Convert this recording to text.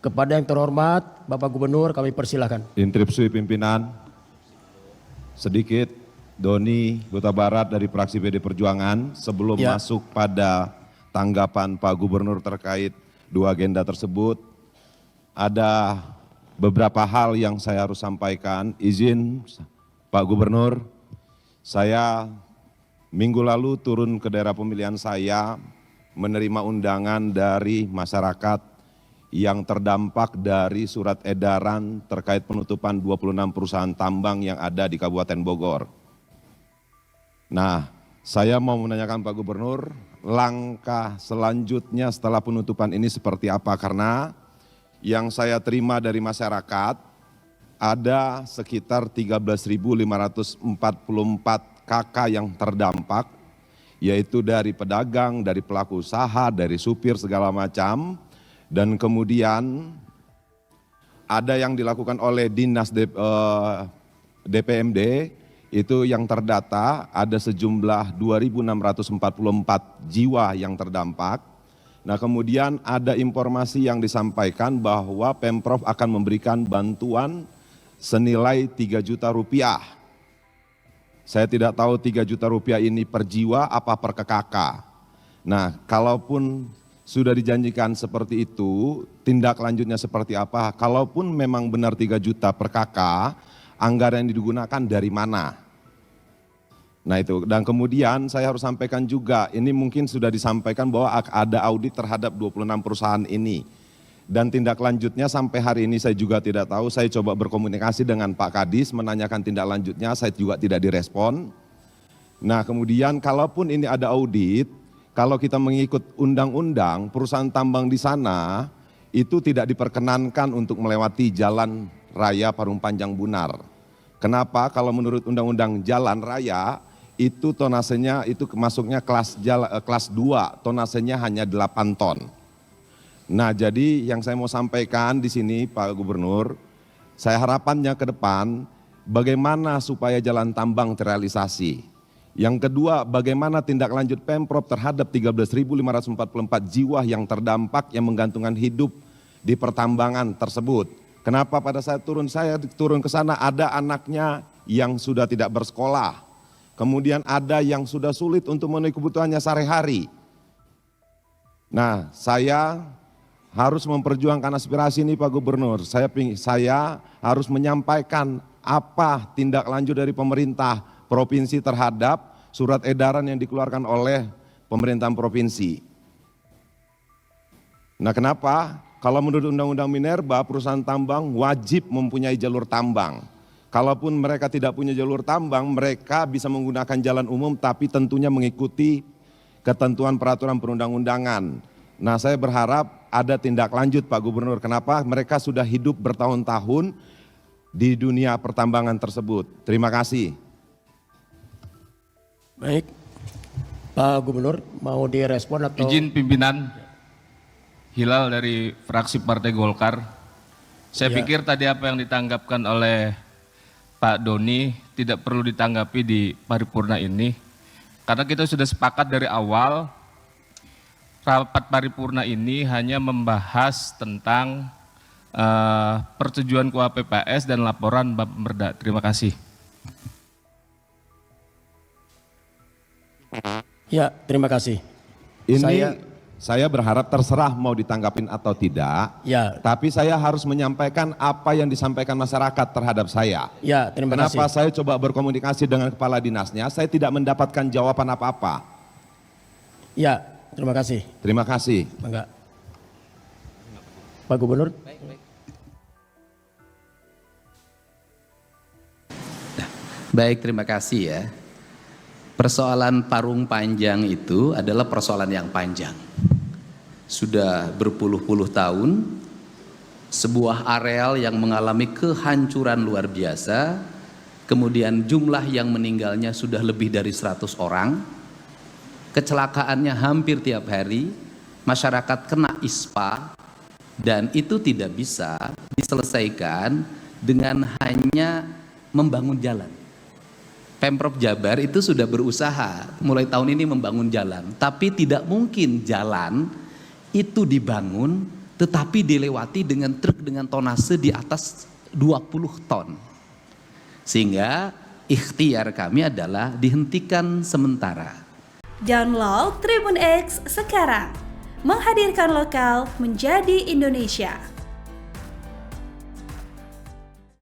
Kepada yang terhormat Bapak Gubernur kami persilahkan. Instruksi pimpinan, sedikit Doni Huta Barat dari fraksi PD Perjuangan sebelum masuk pada tanggapan Pak Gubernur terkait dua agenda tersebut. Ada beberapa hal yang saya harus sampaikan. Izin Pak Gubernur, saya minggu lalu turun ke daerah pemilihan saya menerima undangan dari masyarakat yang terdampak dari surat edaran terkait penutupan 26 perusahaan tambang yang ada di Kabupaten Bogor. Nah, saya mau menanyakan Pak Gubernur, langkah selanjutnya setelah penutupan ini seperti apa? Karena yang saya terima dari masyarakat ada sekitar 13.544 KK yang terdampak, yaitu dari pedagang, dari pelaku usaha, dari supir segala macam. Dan kemudian ada yang dilakukan oleh Dinas DPMD, itu yang terdata ada sejumlah 2.644 jiwa yang terdampak. Nah kemudian ada informasi yang disampaikan bahwa Pemprov akan memberikan bantuan senilai 3 juta rupiah. Saya tidak tahu 3 juta rupiah ini per jiwa apa per KK. Nah kalaupun sudah dijanjikan seperti itu, tindak lanjutnya seperti apa? Kalaupun memang benar 3 juta per KK, anggaran yang digunakan dari mana? Nah itu, dan kemudian saya harus sampaikan juga, ini mungkin sudah disampaikan bahwa ada audit terhadap 26 perusahaan ini. Dan tindak lanjutnya sampai hari ini saya juga tidak tahu, saya coba berkomunikasi dengan Pak Kadis, menanyakan tindak lanjutnya, saya juga tidak direspon. Nah kemudian kalaupun ini ada audit, kalau kita mengikut undang-undang, perusahaan tambang di sana itu tidak diperkenankan untuk melewati jalan raya Parung Panjang Bunar. Kenapa? Kalau menurut undang-undang jalan raya, itu tonasenya itu masuknya kelas 2, tonasenya hanya 8 ton. Nah jadi yang saya mau sampaikan di sini Pak Gubernur, saya harapannya ke depan bagaimana supaya jalan tambang terrealisasi. Yang kedua, bagaimana tindak lanjut Pemprov terhadap 13.544 jiwa yang terdampak yang menggantungkan hidup di pertambangan tersebut. Kenapa pada saat saya turun ke sana ada anaknya yang sudah tidak bersekolah. Kemudian ada yang sudah sulit untuk memenuhi kebutuhannya sehari-hari. Nah, saya harus memperjuangkan aspirasi ini Pak Gubernur. Saya harus menyampaikan apa tindak lanjut dari pemerintah provinsi terhadap surat edaran yang dikeluarkan oleh pemerintahan provinsi. Nah kenapa? Kalau menurut Undang-Undang Minerba, perusahaan tambang wajib mempunyai jalur tambang. Kalaupun mereka tidak punya jalur tambang, mereka bisa menggunakan jalan umum tapi tentunya mengikuti ketentuan peraturan perundang-undangan. Nah saya berharap ada tindak lanjut Pak Gubernur. Kenapa? Mereka sudah hidup bertahun-tahun di dunia pertambangan tersebut. Terima kasih. Baik, Pak Gubernur mau direspon atau? Izin pimpinan, Hilal dari fraksi Partai Golkar. Saya pikir tadi apa yang ditanggapkan oleh Pak Doni tidak perlu ditanggapi di paripurna ini. Karena kita sudah sepakat dari awal, rapat paripurna ini hanya membahas tentang persetujuan KUHP-PAS dan laporan Bapemda. Terima kasih. Ya, terima kasih. Ini saya berharap terserah mau ditanggapin atau tidak. Ya. Tapi saya harus menyampaikan apa yang disampaikan masyarakat terhadap saya. Ya, terima kasih. Kenapa saya coba berkomunikasi dengan kepala dinasnya, saya tidak mendapatkan jawaban apa-apa. Ya, terima kasih. Terima kasih. Enggak. Pak Gubernur. Baik, terima kasih ya. Persoalan Parung Panjang itu adalah persoalan yang panjang. Sudah berpuluh-puluh tahun, sebuah areal yang mengalami kehancuran luar biasa, kemudian jumlah yang meninggalnya sudah lebih dari 100 orang, kecelakaannya hampir tiap hari, masyarakat kena ISPA, dan itu tidak bisa diselesaikan dengan hanya membangun jalan. Pemprov Jabar itu sudah berusaha mulai tahun ini membangun jalan, tapi tidak mungkin jalan itu dibangun tetapi dilewati dengan truk dengan tonase di atas 20 ton. Sehingga ikhtiar kami adalah dihentikan sementara. Download Tribun X sekarang, menghadirkan lokal menjadi Indonesia.